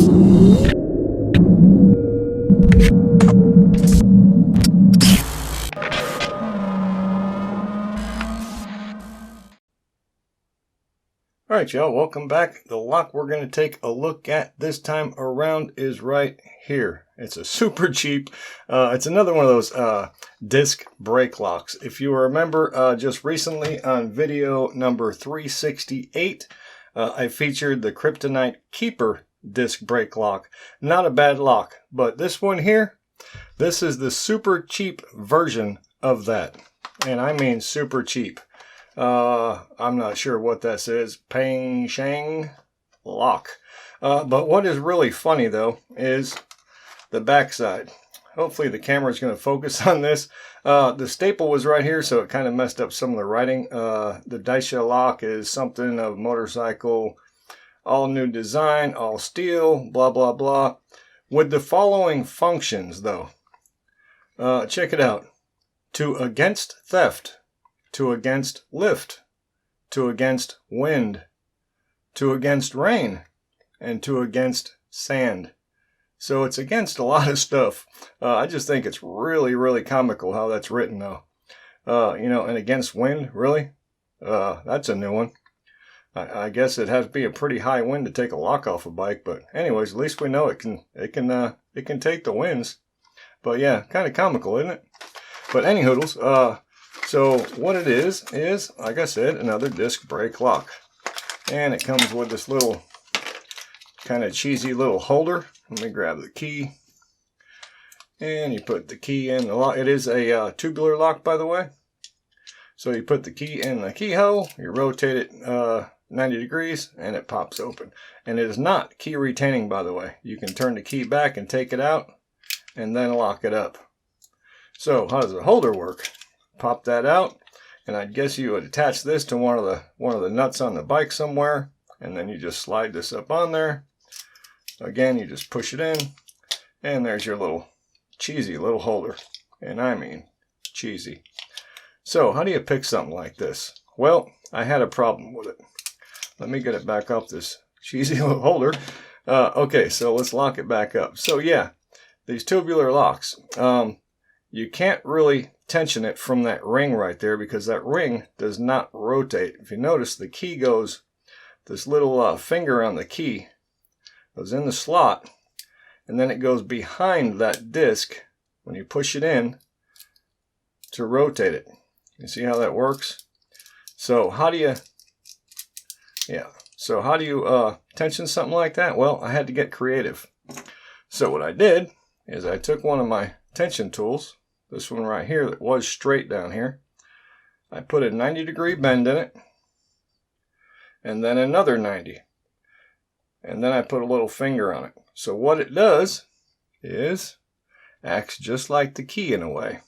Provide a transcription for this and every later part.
Alright y'all, welcome back. The lock we're going to take a look at this time around is right here. It's a super cheap, it's another one of those disc brake locks. If you remember just recently on video number 368, I featured the Kryptonite Keeper disc brake lock. Not a bad lock, but this one here, this is the super cheap version of that. And I mean super cheap. I'm not sure what this is. Pengcheng lock. But what is really funny though is the backside. Hopefully the camera is going to focus on this. The staple was right here, so it kind of messed up some of the writing. The Daisha lock is something of motorcycle, all new design, all steel, blah blah blah. With the following functions though. Check it out. To against theft. To against lift, to against wind, to against rain, and to against sand. So it's against a lot of stuff. I just think it's really, really comical how that's written though. You know, and against wind, really? That's a new one. I guess it has to be a pretty high wind to take a lock off a bike, but anyways, at least we know it can take the winds. But yeah, kind of comical, isn't it? But any hoodles, so what it is, like I said, another disc brake lock. And it comes with this little kind of cheesy little holder. Let me grab the key. And you put the key in the lock. It is a tubular lock, by the way. So you put the key in the keyhole, you rotate it 90 degrees, and it pops open. And it is not key retaining, by the way. You can turn the key back and take it out, and then lock it up. So how does the holder work? Pop that out, and I guess you would attach this to one of the nuts on the bike somewhere, and then you just slide this up on there. Again, you just push it in, and there's your little cheesy little holder. And I mean cheesy. So how do you pick something like this? Well, I had a problem with it. Let me get it back off this cheesy little holder. Okay, so let's lock it back up. So yeah, these tubular locks. You can't really tension it from that ring right there because that ring does not rotate. If you notice, the key goes, this little finger on the key goes in the slot, and then it goes behind that disc when you push it in to rotate it. You see how that works? So how do you, tension something like that? Well, I had to get creative. So what I did is I took one of my tension tools, this one right here that was straight down here. I put a 90-degree bend in it, and then another 90. And then I put a little finger on it. So what it does is acts just like the key in a way.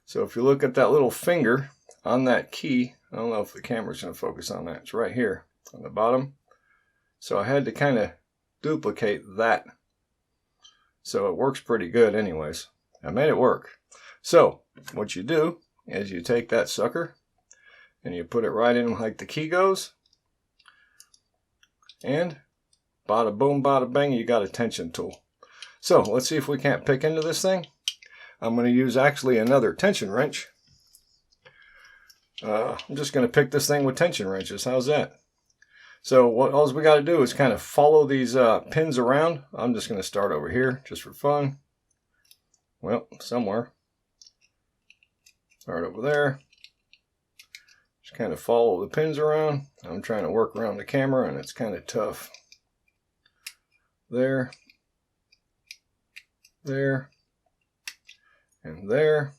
So if you look at that little finger on that key, I don't know if the camera's going to focus on that. It's right here on the bottom. So I had to kind of duplicate that. So it works pretty good anyways. I made it work. So what you do is you take that sucker and you put it right in like the key goes. And bada boom, bada bang, you got a tension tool. So let's see if we can't pick into this thing. I'm going to use actually another tension wrench. I'm just going to pick this thing with tension wrenches. How's that? So what all we got to do is kind of follow these pins around. I'm just going to start over here just for fun. Well, somewhere. Start over there. Just kind of follow the pins around. I'm trying to work around the camera and it's kind of tough. There. There. And there.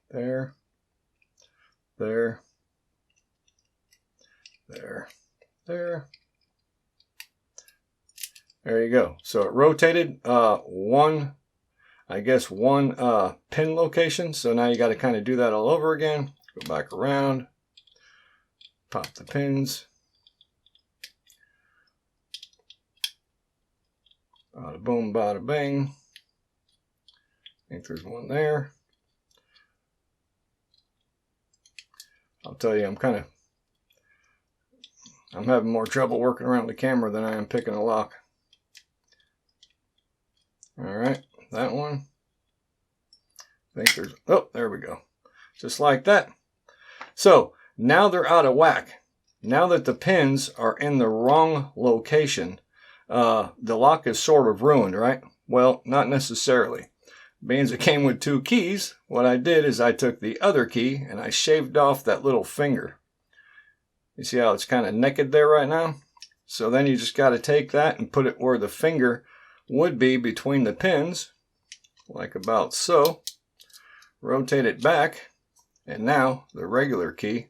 There. There. There. There. There you go. So it rotated one pin location. So now you got to kind of do that all over again. Go back around. Pop the pins. Bada boom, bada bang. I think there's one there. I'll tell you, I'm kind of I'm having more trouble working around the camera than I am picking a lock. All right, that one. I think there's, oh, there we go. Just like that. So now they're out of whack. Now that the pins are in the wrong location, the lock is sort of ruined, right? Well, not necessarily. Being it came with 2 keys, what I did is I took the other key and I shaved off that little finger. You see how it's kind of naked there right now? So then you just got to take that and put it where the finger would be between the pins, like about so. Rotate it back, and now the regular key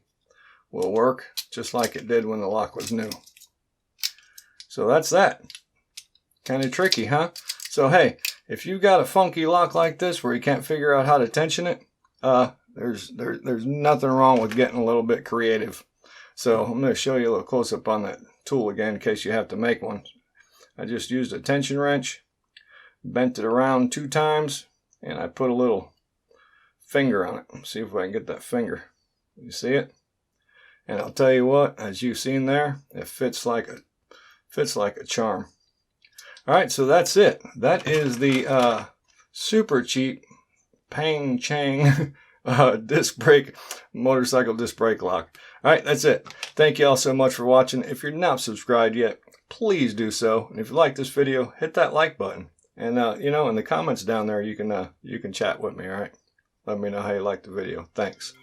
will work just like it did when the lock was new. So that's that. Kind of tricky, huh? So hey, if you got a funky lock like this where you can't figure out how to tension it, there's nothing wrong with getting a little bit creative. So I'm going to show you a little close-up on that tool again in case you have to make one. I just used a tension wrench, bent it around 2 times, and I put a little finger on it. Let's see if I can get that finger. You see it? And I'll tell you what, as you've seen there, it fits like a charm. All right, so that's it. That is the super cheap Pengcheng motorcycle disc brake lock. All right, that's it. Thank you all so much for watching. If you're not subscribed yet, please do so. And if you like this video, hit that like button. And you know, in the comments down there, you can chat with me. All right, let me know how you like the video. Thanks.